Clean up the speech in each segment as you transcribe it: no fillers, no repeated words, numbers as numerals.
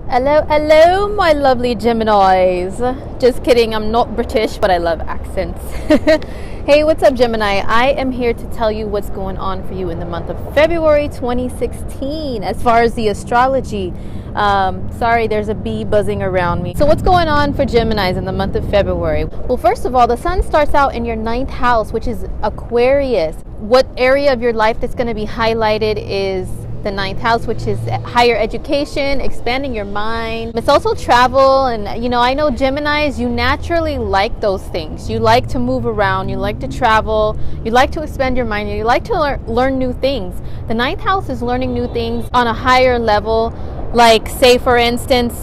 Hello, my lovely Geminis. Just kidding, I'm not British, but I love accents. Hey, what's up, Gemini? I am here to tell you what's going on for you in the month of February 2016 as far as the astrology. Sorry, there's a bee buzzing around me. So what's going on for Geminis in the month of February? Well, first of all, the sun starts out in your ninth house, which is Aquarius. What area of your life that's going to be highlighted is the ninth house, which is higher education, expanding your mind. It's also travel, and I know Geminis, you naturally like those things. You like to move around, you like to travel, you like to expand your mind, you like to learn new things. The ninth house is learning new things on a higher level, like say for instance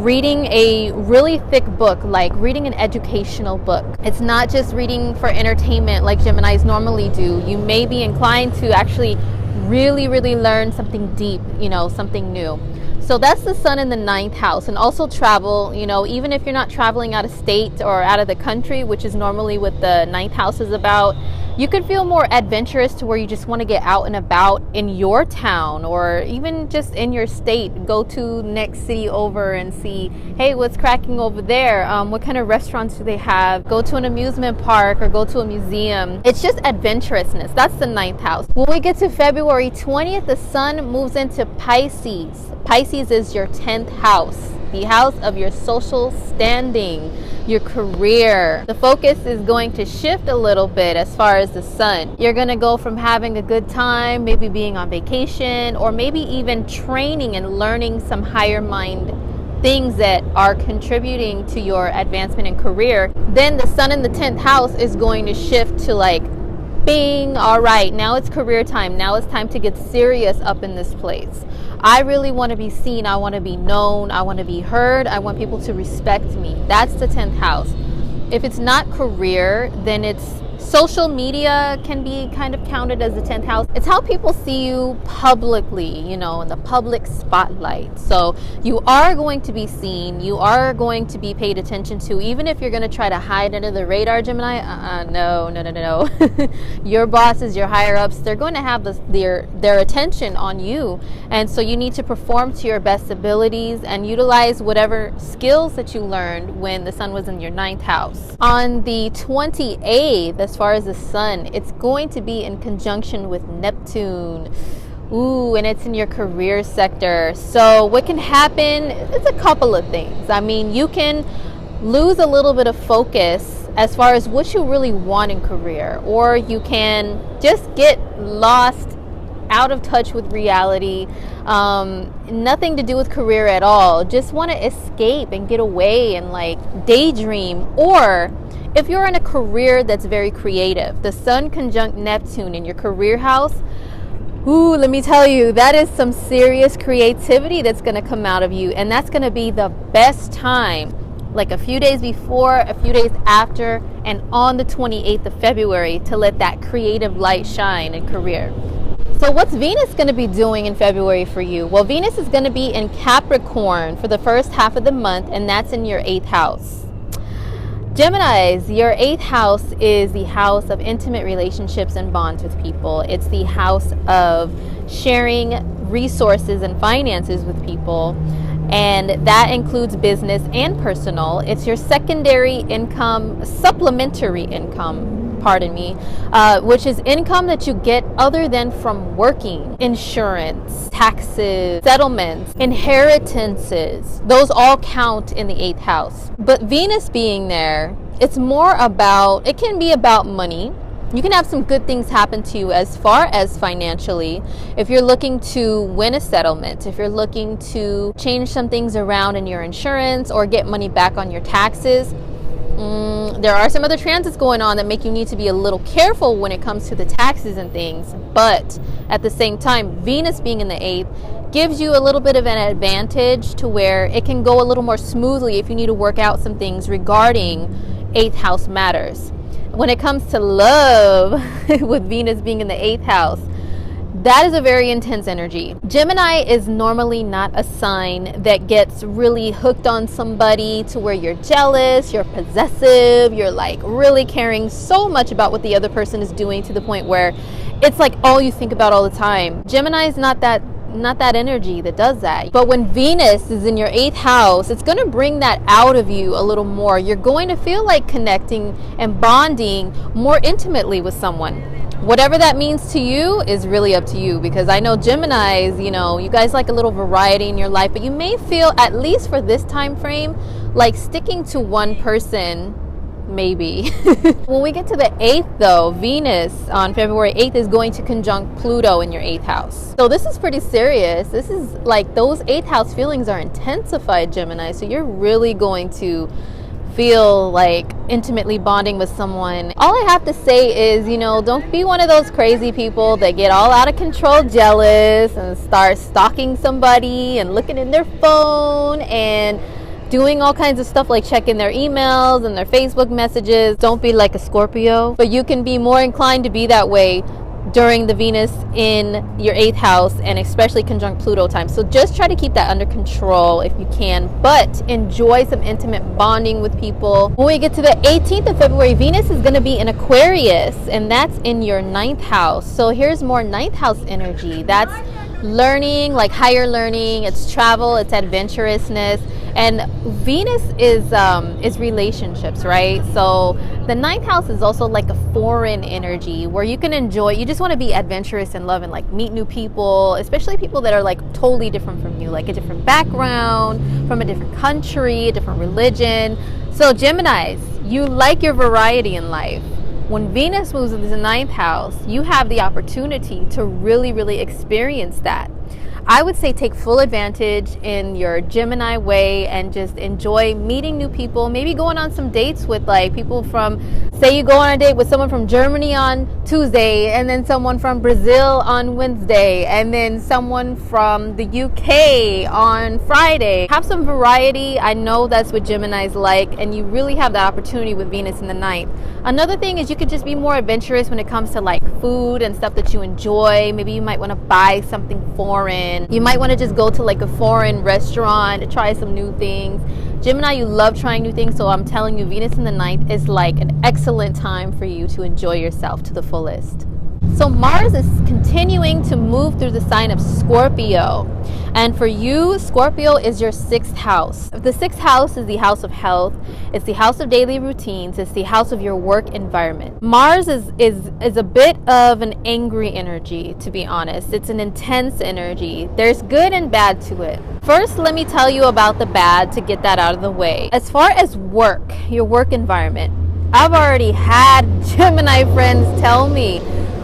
reading a really thick book, like reading an educational book. It's not just reading for entertainment like Geminis normally do. You may be inclined to actually really learn something deep, something new. So that's the sun in the ninth house. And also travel, even if you're not traveling out of state or out of the country, which is normally what the ninth house is about, you could feel more adventurous to where you just want to get out and about in your town or even just in your state. Go to next city over and see, hey, what's cracking over there? What kind of restaurants do they have? Go to an amusement park or go to a museum. It's just adventurousness. That's the ninth house. When we get to February 20th, the sun moves into Pisces. Pisces is your 10th house, the house of your social standing, your career. The focus is going to shift a little bit as far as the sun. You're going to go from having a good time, maybe being on vacation, or maybe even training and learning some higher mind things that are contributing to your advancement in career. Then the sun in the 10th house is going to shift to like, bing, all right, now it's career time. Now it's time to get serious up in this place. I really want to be seen. I want to be known. I want to be heard. I want people to respect me. That's the 10th house. If it's not career, then it's social media can be kind of counted as the 10th house. It's how people see you publicly, in the public spotlight. So you are going to be seen. You are going to be paid attention to, even if you're going to try to hide under the radar, Gemini. No. Your bosses, your higher ups, they're going to have their attention on you. And so you need to perform to your best abilities and utilize whatever skills that you learned when the sun was in your ninth house. On the 28th, as far as the sun, it's going to be in conjunction with Neptune. Ooh, and it's in your career sector. So what can happen? It's a couple of things. I mean, you can lose a little bit of focus as far as what you really want in career, or you can just get lost, out of touch with reality, nothing to do with career at all. Just want to escape and get away and like daydream. Or if you're in a career that's very creative, the sun conjunct Neptune in your career house, ooh, let me tell you, that is some serious creativity that's going to come out of you. And that's going to be the best time, like a few days before, a few days after, and on the 28th of February to let that creative light shine in career. So what's Venus going to be doing in February for you? Well, Venus is going to be in Capricorn for the first half of the month, and that's in your 8th house. Geminis, your 8th house is the house of intimate relationships and bonds with people. It's the house of sharing resources and finances with people, and that includes business and personal. It's your secondary income, supplementary income, which is income that you get other than from working. Insurance, taxes, settlements, inheritances, those all count in the 8th house. But Venus being there, it can be about money. You can have some good things happen to you as far as financially. If you're looking to win a settlement, if you're looking to change some things around in your insurance or get money back on your taxes, there are some other transits going on that make you need to be a little careful when it comes to the taxes and things. But at the same time, Venus being in the 8th gives you a little bit of an advantage to where it can go a little more smoothly if you need to work out some things regarding 8th house matters. When it comes to love, with Venus being in the 8th house, that is a very intense energy. Gemini is normally not a sign that gets really hooked on somebody to where you're jealous, you're possessive, you're like really caring so much about what the other person is doing to the point where it's like all you think about all the time. Gemini is not that not that energy that does that. But when Venus is in your 8th house, it's going to bring that out of you a little more. You're going to feel like connecting and bonding more intimately with someone. Whatever that means to you is really up to you, because I know Geminis, you guys like a little variety in your life, but you may feel, at least for this time frame, like sticking to one person, maybe. When we get to the 8th though, Venus on February 8th is going to conjunct Pluto in your 8th house. So this is pretty serious. This is like, those 8th house feelings are intensified, Gemini. So you're really going to feel like intimately bonding with someone. All I have to say is, don't be one of those crazy people that get all out of control jealous and start stalking somebody and looking in their phone and doing all kinds of stuff like checking their emails and their Facebook messages. Don't be like a Scorpio, but you can be more inclined to be that way during the Venus in your 8th house, and especially conjunct Pluto time. So just try to keep that under control if you can, but enjoy some intimate bonding with people. When we get to the 18th of February, Venus is going to be in Aquarius, and that's in your 9th house. So here's more 9th house energy. That's learning, like higher learning, it's travel, it's adventurousness. And Venus is relationships, right? So the 9th house is also like a foreign energy where you can enjoy, you just want to be adventurous and love and like meet new people, especially people that are like totally different from you, like a different background, from a different country, a different religion. So Geminis, you like your variety in life. When Venus moves into the 9th house, you have the opportunity to really, really experience that. I would say take full advantage in your Gemini way and just enjoy meeting new people, maybe going on some dates with like people from, say you go on a date with someone from Germany on Tuesday, and then someone from Brazil on Wednesday, and then someone from the UK on Friday. Have some variety. I know that's what Geminis like, and you really have the opportunity with Venus in the 9th. Another thing is you could just be more adventurous when it comes to like food and stuff that you enjoy. Maybe you might want to buy something foreign. You might want to just go to like a foreign restaurant to try some new things. Gemini, you love trying new things, so I'm telling you, Venus in the 9th is like an excellent time for you to enjoy yourself to the fullest. So Mars is continuing to move through the sign of Scorpio. And for you, Scorpio is your 6th house. The 6th house is the house of health. It's the house of daily routines. It's the house of your work environment. Mars is a bit of an angry energy, to be honest. It's an intense energy. There's good and bad to it. First, let me tell you about the bad to get that out of the way. As far as work, your work environment, I've already had Gemini friends tell me,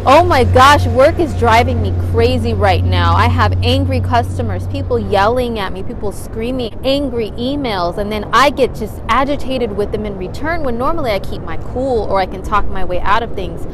oh my gosh, work is driving me crazy right now. I have angry customers, people yelling at me, people screaming, angry emails, and then I get just agitated with them in return when normally I keep my cool or I can talk my way out of things.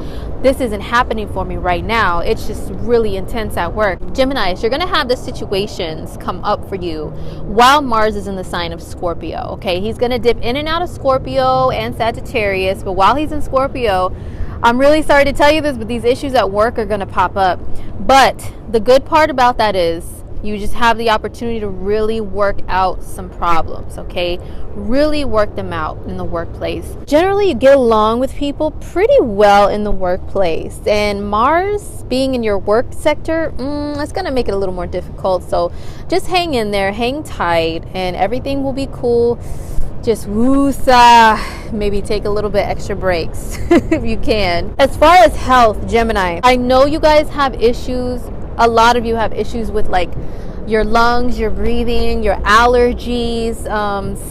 This isn't happening for me right now. It's just really intense at work. Geminis, you're going to have the situations come up for you while Mars is in the sign of Scorpio, okay? He's going to dip in and out of Scorpio and Sagittarius, but while he's in Scorpio, I'm really sorry to tell you this, but these issues at work are going to pop up. But the good part about that is you just have the opportunity to really work out some problems, okay? Really work them out in the workplace. Generally, you get along with people pretty well in the workplace. And Mars being in your work sector, it's going to make it a little more difficult. So just hang in there, hang tight, and everything will be cool. Just woosah, maybe take a little bit extra breaks if you can. As far as health, Gemini, I know you guys have issues. A lot of you have issues with like your lungs, your breathing, your allergies,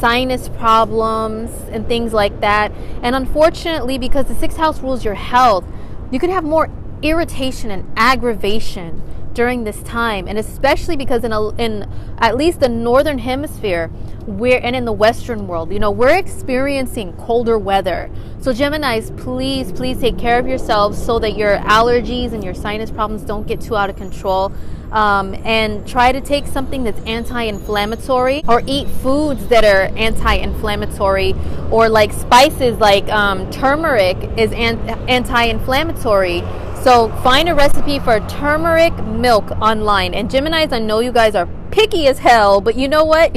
sinus problems, and things like that. And unfortunately, because the 6th house rules your health, you could have more irritation and aggravation during this time, and especially because in at least the northern hemisphere, and in the Western world, we're experiencing colder weather. So Geminis, please take care of yourselves so that your allergies and your sinus problems don't get too out of control. And try to take something that's anti-inflammatory, or eat foods that are anti-inflammatory, or like spices like turmeric is anti-inflammatory. So find a recipe for turmeric milk online. And Geminis, I know you guys are picky as hell, but you know what?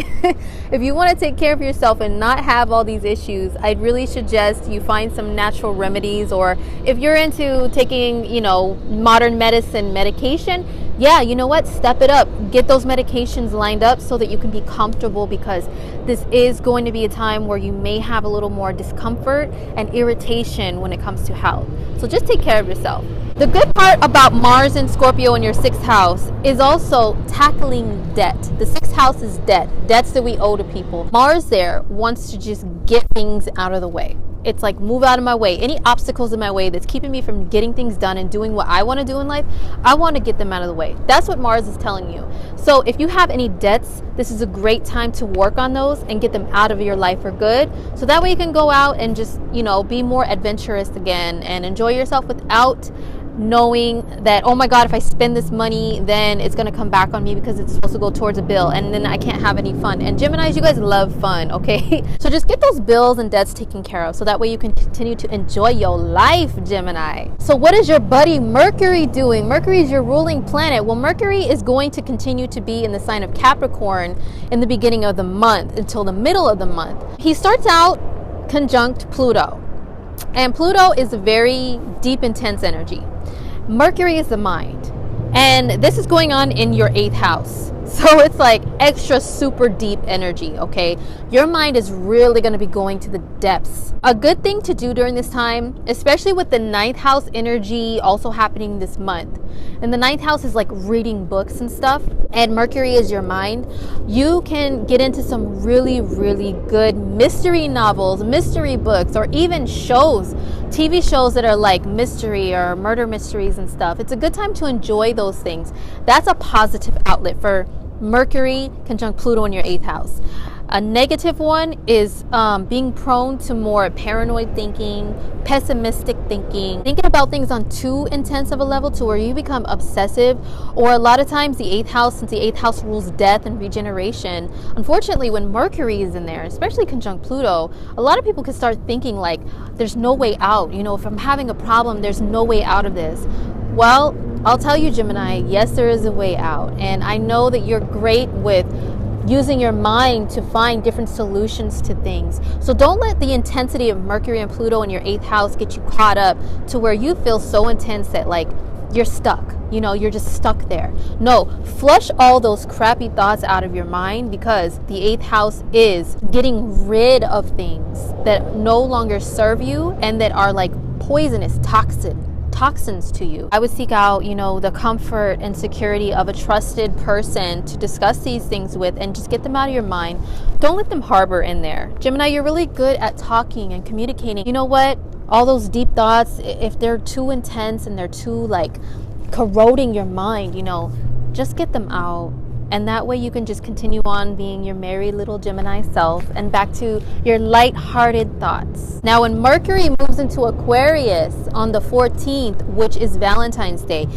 If you want to take care of yourself and not have all these issues, I'd really suggest you find some natural remedies. Or if you're into taking, modern medicine medication, yeah, you know what? Step it up. Get those medications lined up so that you can be comfortable, because this is going to be a time where you may have a little more discomfort and irritation when it comes to health. So just take care of yourself. The good part about Mars and Scorpio in your 6th house is also tackling debt. The 6th house is debt, debts that we owe to people. Mars there wants to just get things out of the way. It's like, move out of my way. Any obstacles in my way that's keeping me from getting things done and doing what I want to do in life, I want to get them out of the way. That's what Mars is telling you. So if you have any debts, this is a great time to work on those and get them out of your life for good. So that way you can go out and just, be more adventurous again and enjoy yourself without knowing that, oh my God, if I spend this money, then it's going to come back on me because it's supposed to go towards a bill, and then I can't have any fun. And Geminis, you guys love fun, okay? So just get those bills and debts taken care of so that way you can continue to enjoy your life, Gemini. So what is your buddy Mercury doing? Mercury is your ruling planet. Well, Mercury is going to continue to be in the sign of Capricorn in the beginning of the month until the middle of the month. He starts out conjunct Pluto, and Pluto is a very deep, intense energy. Mercury is the mind, and this is going on in your 8th house. So it's like extra super deep energy, okay? Your mind is really going to be going to the depths. A good thing to do during this time, especially with the 9th house energy also happening this month. And the 9th house is like reading books and stuff, and Mercury is your mind. You can get into some really, really good mystery novels, mystery books, or even shows, TV shows that are like mystery or murder mysteries and stuff. It's a good time to enjoy those things. That's a positive outlet for Mercury conjunct Pluto in your 8th house. A negative one is being prone to more paranoid thinking, pessimistic thinking about things on too intense of a level to where you become obsessive. Or a lot of times the 8th house, since the 8th house rules death and regeneration, unfortunately when Mercury is in there, especially conjunct Pluto, a lot of people can start thinking like there's no way out. If I'm having a problem, there's no way out of this. Well, I'll tell you, Gemini, yes, there is a way out. And I know that you're great with using your mind to find different solutions to things. So don't let the intensity of Mercury and Pluto in your 8th house get you caught up to where you feel so intense that like you're stuck. You're just stuck there. No, flush all those crappy thoughts out of your mind, because the 8th house is getting rid of things that no longer serve you and that are like poisonous, toxins to you. I would seek out, the comfort and security of a trusted person to discuss these things with and just get them out of your mind. Don't let them harbor in there. Gemini, you're really good at talking and communicating. You know what? All those deep thoughts, if they're too intense and they're too like corroding your mind, just get them out. And that way you can just continue on being your merry little Gemini self and back to your light-hearted thoughts. Now, when Mercury moves into Aquarius on the 14th, which is Valentine's Day,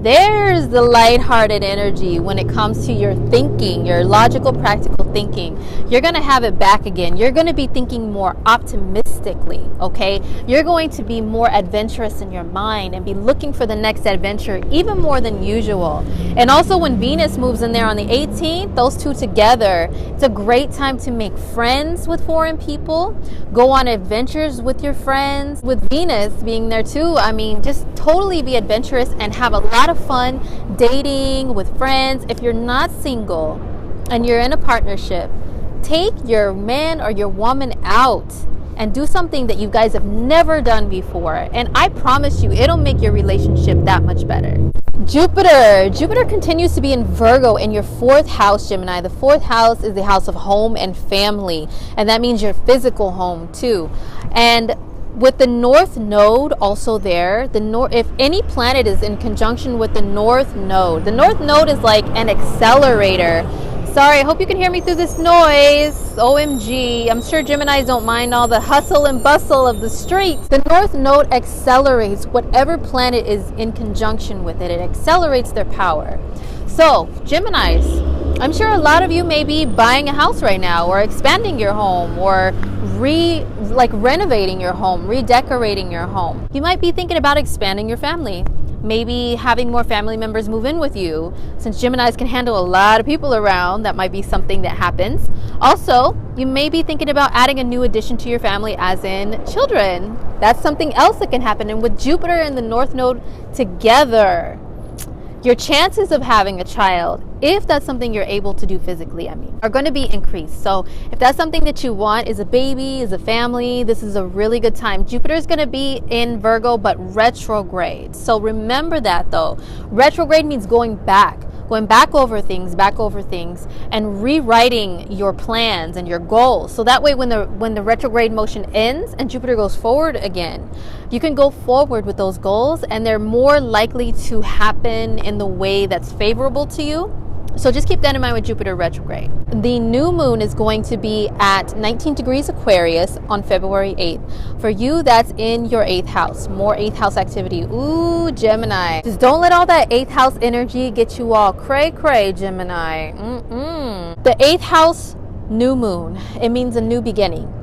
there's the light-hearted energy when it comes to your thinking, your logical, practical thinking. You're going to have it back again. You're going to be thinking more optimistically, okay? You're going to be more adventurous in your mind and be looking for the next adventure even more than usual. And also when Venus moves in there on the 18th, those two together, it's a great time to make friends with foreign people, go on adventures with your friends. With Venus being there too, just totally be adventurous and have a lot of fun dating with friends. If you're not single and you're in a partnership, take your man or your woman out and do something that you guys have never done before, and I promise you it'll make your relationship that much better. Jupiter continues to be in Virgo in your 4th house, Gemini. The 4th house is the house of home and family, and that means your physical home too. And with the North Node also there, if any planet is in conjunction with the North Node is like an accelerator. Sorry, I hope you can hear me through this noise. OMG. I'm sure Geminis don't mind all the hustle and bustle of the streets. The North Node accelerates whatever planet is in conjunction with it. It accelerates their power. So, Geminis, I'm sure a lot of you may be buying a house right now, or expanding your home, or renovating your home, redecorating your home. You might be thinking about expanding your family. Maybe having more family members move in with you. Since Geminis can handle a lot of people around, that might be something that happens. Also, you may be thinking about adding a new addition to your family, as in children. That's something else that can happen. And with Jupiter and the North Node together, your chances of having a child, if that's something you're able to do physically, are going to be increased. So if that's something that you want, is a baby, is a family, this is a really good time. Jupiter is going to be in Virgo, but retrograde. So remember that though. Retrograde means going back over things, and rewriting your plans and your goals. So that way when the retrograde motion ends and Jupiter goes forward again, you can go forward with those goals, and they're more likely to happen in the way that's favorable to you. So just keep that in mind with Jupiter retrograde. The new moon is going to be at 19 degrees Aquarius on February 8th. For you, that's in your 8th house. More 8th house activity. Ooh, Gemini. Just don't let all that 8th house energy get you all cray, Gemini. The 8th house, new moon. It means a new beginning.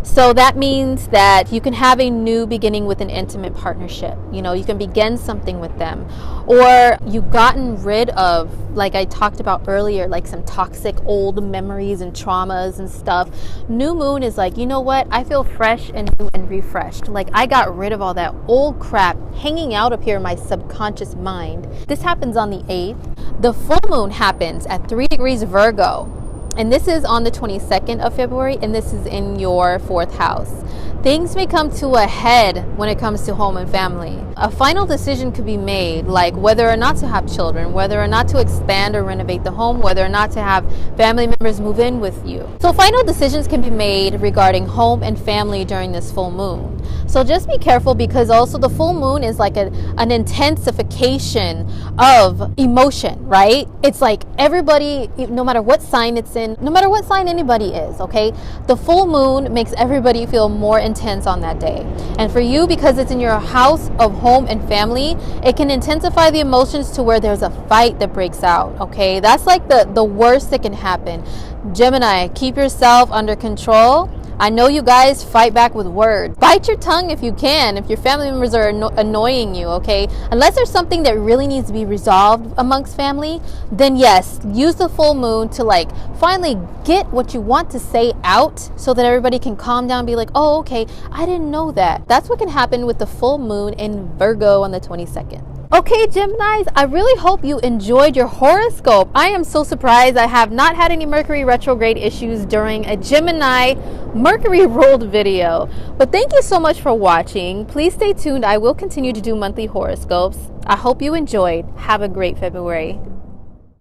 So that means that you can have a new beginning with an intimate partnership. You know, you can begin something with them. Or you've gotten rid of, like I talked about earlier, like some toxic old memories and traumas and stuff. New moon is like, you know what? I feel fresh and new and refreshed. Like I got rid of all that old crap hanging out up here in my subconscious mind. This happens on the 8th. The full moon happens at 3 degrees Virgo. And this is on the 22nd of February, and this is in your 4th house. Things may come to a head when it comes to home and family. A final decision could be made, like whether or not to have children, whether or not to expand or renovate the home, whether or not to have family members move in with you. So final decisions can be made regarding home and family during this full moon. So just be careful, because also the full moon is like an intensification of emotion, right? It's like everybody, no matter what sign it's in, no matter what sign anybody is, okay? The full moon makes everybody feel more intense on that day. And for you, because it's in your house of home and family, it can intensify the emotions to where there's a fight that breaks out, okay? That's like the worst that can happen. Gemini, keep yourself under control. I know you guys fight back with words. Bite your tongue if you can, if your family members are annoying you, okay? Unless there's something that really needs to be resolved amongst family, then yes, use the full moon to like finally get what you want to say out, so that everybody can calm down and be like, oh, okay, I didn't know that. That's what can happen with the full moon in Virgo on the 22nd. Okay, Geminis, I really hope you enjoyed your horoscope. I am so surprised I have not had any Mercury retrograde issues during a Gemini Mercury ruled video. But thank you so much for watching. Please stay tuned. I will continue to do monthly horoscopes. I hope you enjoyed. Have a great February.